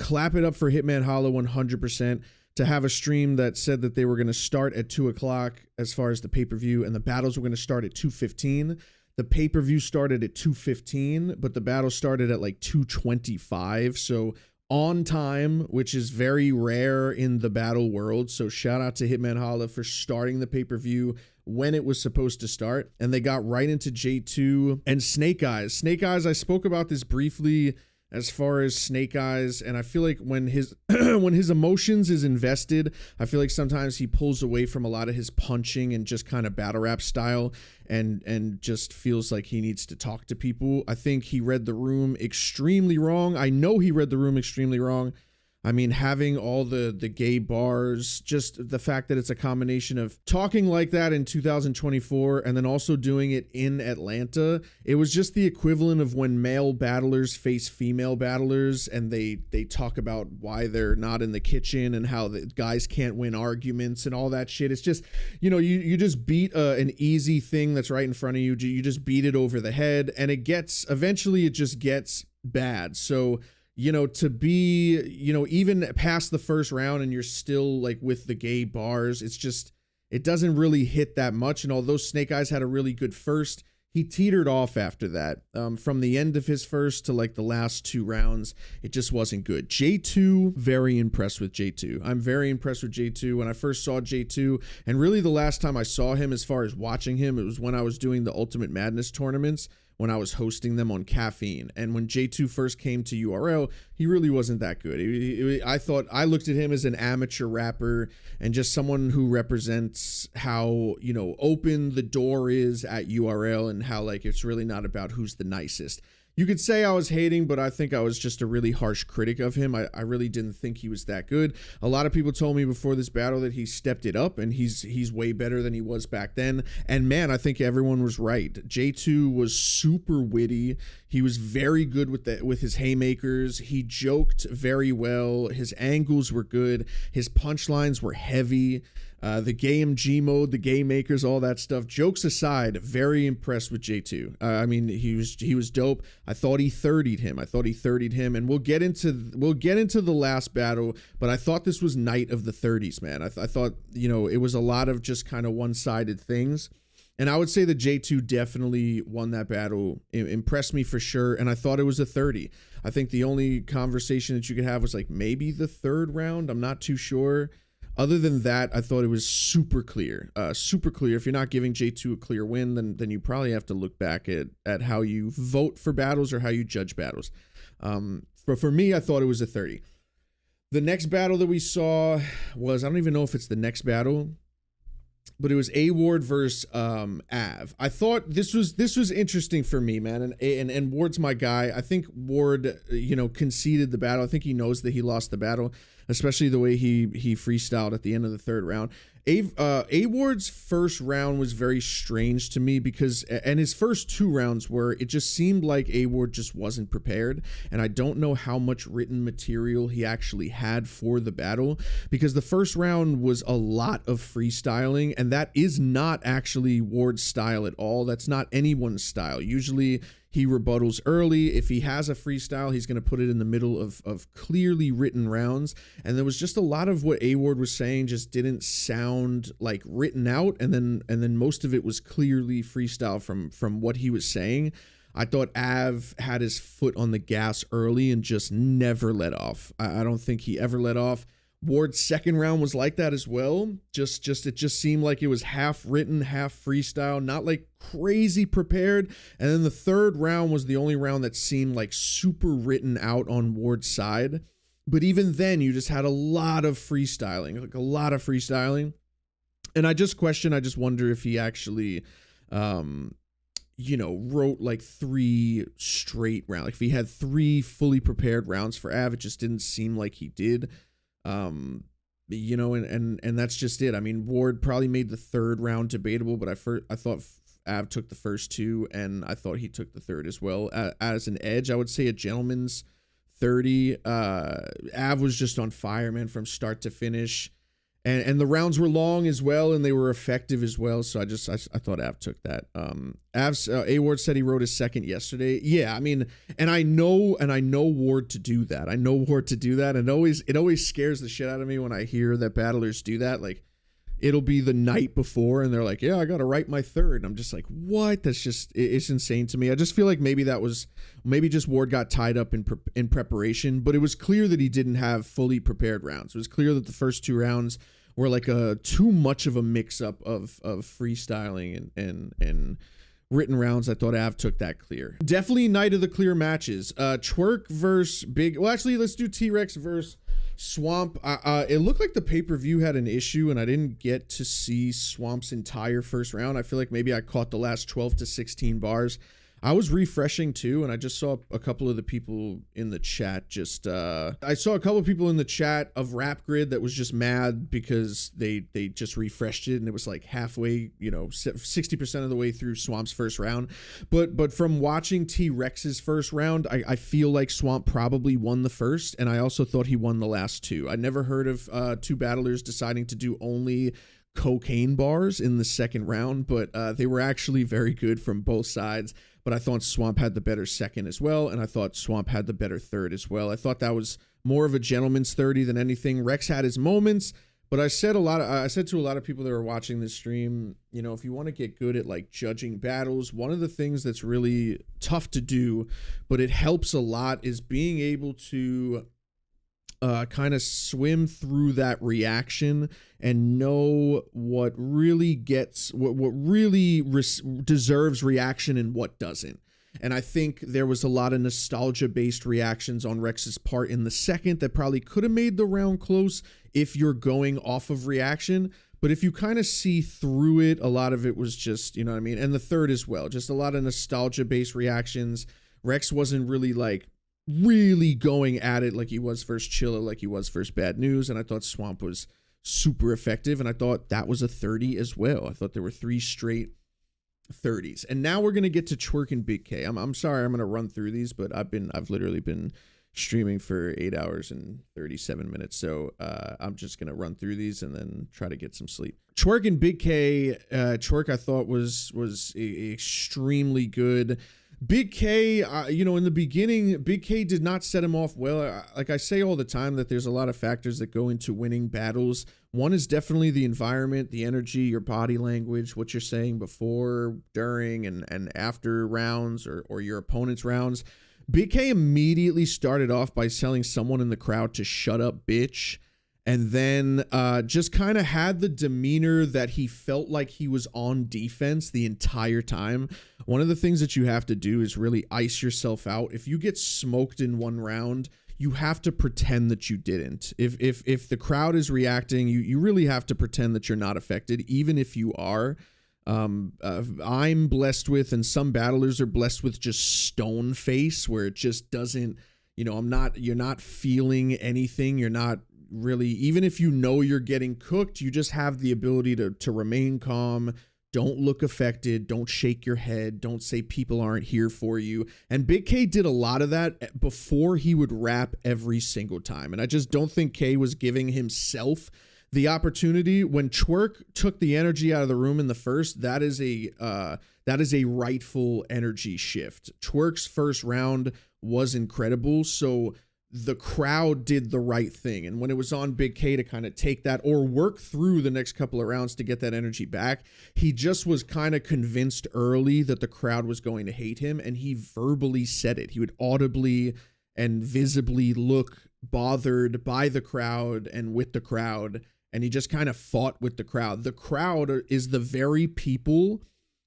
clap it up for Hitman Holla 100%. To have a stream that said that they were going to start at 2 o'clock as far as the pay-per-view, and the battles were going to start at 2:15. The pay-per-view started at 2:15, but the battle started at like 2:25. So on time, which is very rare in the battle world. So shout out to Hitman Holla for starting the pay-per-view when it was supposed to start. And they got right into J2 and Snake Eyes. Snake Eyes, I spoke about this briefly as far as Snake Eyes, and I feel like when his when his emotions is invested, I feel like sometimes he pulls away from a lot of his punching and just kind of battle rap style, and just feels like he needs to talk to people. I think he read the room extremely wrong. I know he read the room extremely wrong. I mean, having all the gay bars, just the fact that it's a combination of talking like that in 2024 and then also doing it in Atlanta. It was just the equivalent of when male battlers face female battlers and they talk about why they're not in the kitchen and how the guys can't win arguments and all that shit. It's just, you know, you just beat an easy thing that's right in front of you. You just beat it over the head, and eventually it just gets bad. So, you know, to be, you know, even past the first round and you're still like with the gay bars, it's just, it doesn't really hit that much. And although Snake Eyes had a really good first, he teetered off after that. From the end of his first to like the last 2 rounds, it just wasn't good. J2, very impressed with J2. I'm very impressed with J2. When I first saw J2, and really the last time I saw him as far as watching him, it was when I was doing the Ultimate Madness tournaments, when I was hosting them on Caffeine. And when J2 first came to URL, he really wasn't that good. I looked at him as an amateur rapper and just someone who represents how, you know, open the door is at URL and how like it's really not about who's the nicest. You could say I was hating, but I think I was just a really harsh critic of him. I really didn't think he was that good. A lot of people told me before this battle that he stepped it up and he's way better than he was back then. And man, I think everyone was right. J2 was super witty. He was very good with his haymakers. He joked very well. His angles were good. His punchlines were heavy. The gay MG mode, the gay makers, all that stuff. Jokes aside, very impressed with J2. I mean, he was dope. I thought he 30'd him. And we'll get into the last battle, but I thought this was night of the 30s, man. I thought, you know, it was a lot of just kind of one-sided things. And I would say that J2 definitely won that battle. It impressed me for sure. And I thought it was a 30. I think the only conversation that you could have was like maybe the 3rd round. I'm not too sure. Other than that, I thought it was super clear. Super clear. If you're not giving J2 a clear win, then you probably have to look back at how you vote for battles or how you judge battles. But for me, I thought it was a 30. The next battle that we saw was, I don't even know if it's the next battle, but it was A Ward versus Av. I thought this was interesting for me, man. And Ward's my guy. I think Ward, you know, conceded the battle. I think he knows that he lost the battle, especially the way he freestyled at the end of the 3rd round. A Ward's first round was very strange to me because, and his first 2 rounds were, it just seemed like A Ward just wasn't prepared. And I don't know how much written material he actually had for the battle, because the first round was a lot of freestyling, and that is not actually Ward's style at all. That's not anyone's style. Usually he rebuttals early. If he has a freestyle, he's going to put it in the middle of clearly written rounds. And there was just a lot of what A Ward was saying just didn't sound like written out. And then most of it was clearly freestyle from what he was saying. I thought Av had his foot on the gas early and just never let off. I don't think he ever let off. Ward's second round was like that as well. It just seemed like it was half written, half freestyle, not like crazy prepared. And then the third round was the only round that seemed like super written out on Ward's side. But even then, you just had a lot of freestyling, And I just wonder if he actually, wrote like 3 straight rounds. Like if he had 3 fully prepared rounds for Av, it just didn't seem like he did. And that's just it. I mean, Ward probably made the 3rd round debatable, but I thought Av took the first 2, and I thought he took the 3rd as well. As an edge, I would say a gentleman's 30. Av was just on fire, man, from start to finish. and the rounds were long as well, and they were effective as well. So I thought Av took that. A Ward said he rode his second yesterday. Yeah, I mean, and I know Ward to do that. And it always scares the shit out of me when I hear that battlers do that. Like, it'll be the night before and they're like, yeah, I got to write my third. And I'm just like, what? That's just, it's insane to me. I just feel like maybe just Ward got tied up in preparation, but it was clear that he didn't have fully prepared rounds. It was clear that the first 2 rounds were like too much of a mix up of freestyling and written rounds. I thought Av took that clear. Definitely night of the clear matches. Twork versus actually, let's do T-Rex versus Swamp. It looked like the pay-per-view had an issue and I didn't get to see Swamp's entire first round. I feel like maybe I caught the last 12 to 16 bars. I was refreshing too, and I just saw a couple of the people in the chat I saw a couple of people in the chat of Rap Grid that was just mad because they just refreshed it and it was like halfway, 60% of the way through Swamp's first round. But from watching T-Rex's first round, I feel like Swamp probably won the first, and I also thought he won the last 2. I never heard of 2 battlers deciding to do only cocaine bars in the second round, but they were actually very good from both sides. But I thought Swamp had the better second as well, and I thought Swamp had the better third as well. I thought that was more of a gentleman's 30 than anything. Rex had his moments, but I said to a lot of people that were watching this stream, if you want to get good at like judging battles, one of the things that's really tough to do, but it helps a lot, is being able to kind of swim through that reaction and know what really deserves reaction and what doesn't. And I think there was a lot of nostalgia-based reactions on Rex's part in the second that probably could have made the round close if you're going off of reaction. But if you kind of see through it, a lot of it was just, you know what I mean? And the third as well, just a lot of nostalgia-based reactions. Rex wasn't really going at it like he was first Chilla, like he was first Bad News, and I thought Swamp was super effective, and I thought that was a 30 as well. I thought there were 3 straight 30s. And now we're gonna get to Twork and Big K. I'm sorry I'm gonna run through these, but I've literally been streaming for 8 hours and 37 minutes, so I'm just gonna run through these and then try to get some sleep. Twork and Big K. Twork I thought was extremely good. Big K, in the beginning, Big K did not set him off well. Like I say all the time, that there's a lot of factors that go into winning battles. One is definitely the environment, the energy, your body language, what you're saying before, during, and after rounds or your opponent's rounds. Big K immediately started off by telling someone in the crowd to shut up, bitch. And then just kind of had the demeanor that he felt like he was on defense the entire time. One of the things that you have to do is really ice yourself out. If you get smoked in one round, you have to pretend that you didn't. If the crowd is reacting, you really have to pretend that you're not affected, even if you are. I'm blessed with, and some battlers are blessed with, just stone face, where it just doesn't, you're not feeling anything. You're not really, even if you're getting cooked, you just have the ability to remain calm. Don't look affected. Don't shake your head. Don't say people aren't here for you. And Big K did a lot of that before he would rap every single time. And I just don't think K was giving himself the opportunity. When Twork took the energy out of the room in the first, that is a rightful energy shift. Twork's first round was incredible. So the crowd did the right thing. And when it was on Big K to kind of take that or work through the next couple of rounds to get that energy back, he just was kind of convinced early that the crowd was going to hate him. And he verbally said it. He would audibly and visibly look bothered by the crowd and with the crowd. And he just kind of fought with the crowd. The crowd is the very people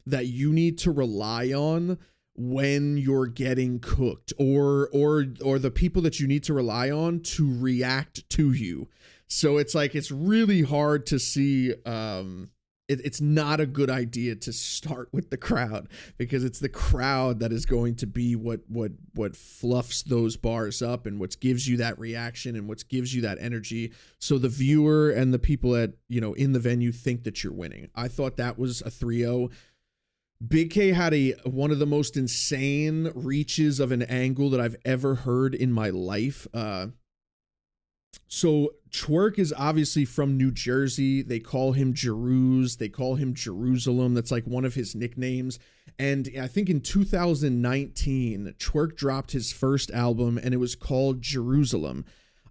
that you need to rely on when you're getting cooked, or the people that you need to rely on to react to you. So it's like, it's really hard to see. It's not a good idea to start with the crowd, because it's the crowd that is going to be what fluffs those bars up and what gives you that reaction and what gives you that energy. So the viewer and the people at, in the venue think that you're winning. I thought that was a 3-0. Big K had one of the most insane reaches of an angle that I've ever heard in my life. So Twork is obviously from New Jersey. They call him Jeruz. They call him Jerusalem. That's like one of his nicknames. And I think in 2019, Twork dropped his first album and it was called Jerusalem.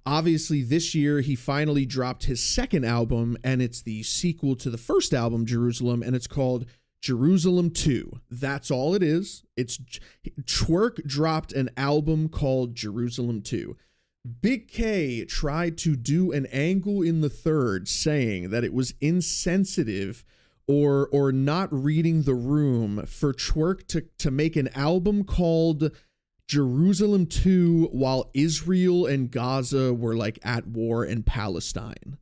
Obviously, this year, he finally dropped his second album, and it's the sequel to the first album, Jerusalem, and it's called Jerusalem 2. That's all it is. Twork dropped an album called Jerusalem 2. Big K tried to do an angle in the third saying that it was insensitive or not reading the room for Twork to make an album called Jerusalem 2 while Israel and Gaza were like at war in Palestine.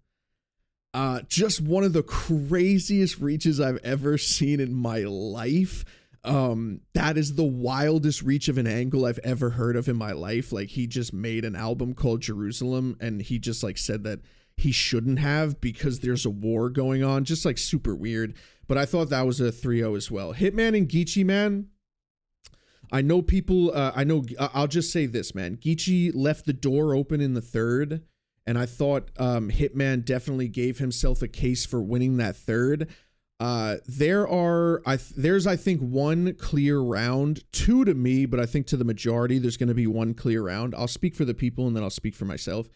Just one of the craziest reaches I've ever seen in my life. That is the wildest reach of an angle I've ever heard of in my life. Like, he just made an album called Jerusalem and he just like said that he shouldn't have because there's a war going on. Just like super weird. But I thought that was a 3-0 as well. Hitman and Geechee, man. I know people, I'll just say this, man. Geechee left the door open in the third, and I thought Hitman definitely gave himself a case for winning that third. There's, I think, one clear round, two to me, but I think to the majority, there's going to be one clear round. I'll speak for the people, and then I'll speak for myself.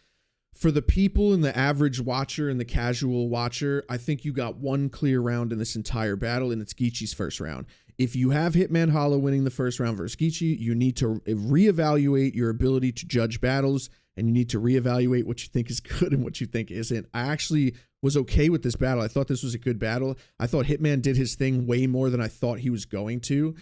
For the people and the average watcher and the casual watcher, I think you got one clear round in this entire battle, and it's Geechee's first round. If you have Hitman Holla winning the first round versus Geechee, you need to reevaluate your ability to judge battles, and you need to reevaluate what you think is good and what you think isn't. I actually was okay with this battle. I thought this was a good battle. I thought Hitman did his thing way more than I thought he was going to.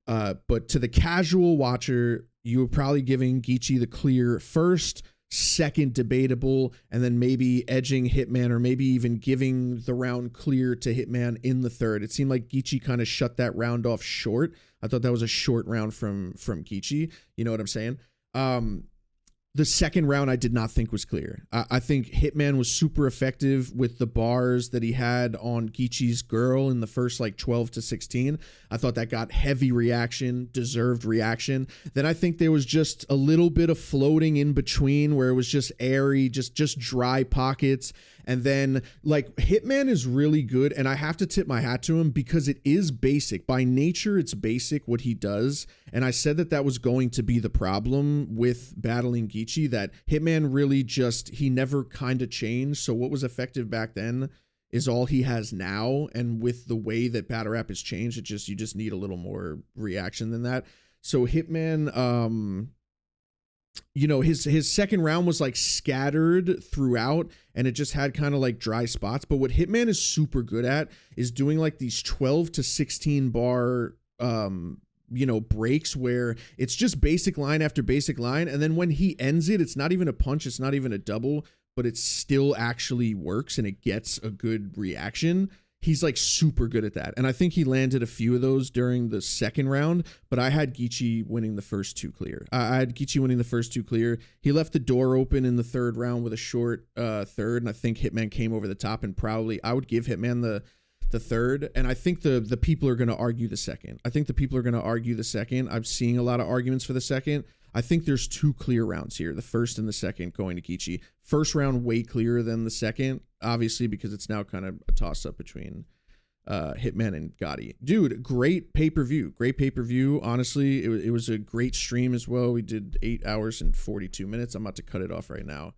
But to the casual watcher, you were probably giving Geechee the clear first, second debatable, and then maybe edging Hitman, or maybe even giving the round clear to Hitman in the third. It seemed like Geechee kind of shut that round off short. I thought that was a short round from Geechee. You know what I'm saying? The second round I did not think was clear. I think Hitman was super effective with the bars that he had on Geechee's girl in the first like 12 to 16. I thought that got heavy reaction, deserved reaction. Then I think there was just a little bit of floating in between where it was just airy, just dry pockets. And then like Hitman is really good, and I have to tip my hat to him because it is basic. By nature, it's basic what he does. And I said that was going to be the problem with battling Geechee, that Hitman really he never kind of changed. So what was effective back then is all he has now. And with the way that battle rap has changed, you just need a little more reaction than that. So Hitman, his second round was like scattered throughout, and it just had kind of like dry spots. But what Hitman is super good at is doing like these 12 to 16 bar breaks where it's just basic line after basic line, and then when he ends it, it's not even a punch, it's not even a double, but it still actually works and it gets a good reaction. He's like super good at that. And I think he landed a few of those during the second round, but I had Geechee winning the first two clear. He left the door open in the third round with a short third, and I think Hitman came over the top, and probably I would give Hitman the third. And I think the people are going to argue the second. I'm seeing a lot of arguments for the second. I think there's two clear rounds here, the first and the second going to Geechee. First round way clearer than the second, obviously, because it's now kind of a toss-up between Hitman and Gotti. Dude, great pay-per-view. Honestly, it was a great stream as well. We did 8 hours and 42 minutes. I'm about to cut it off right now.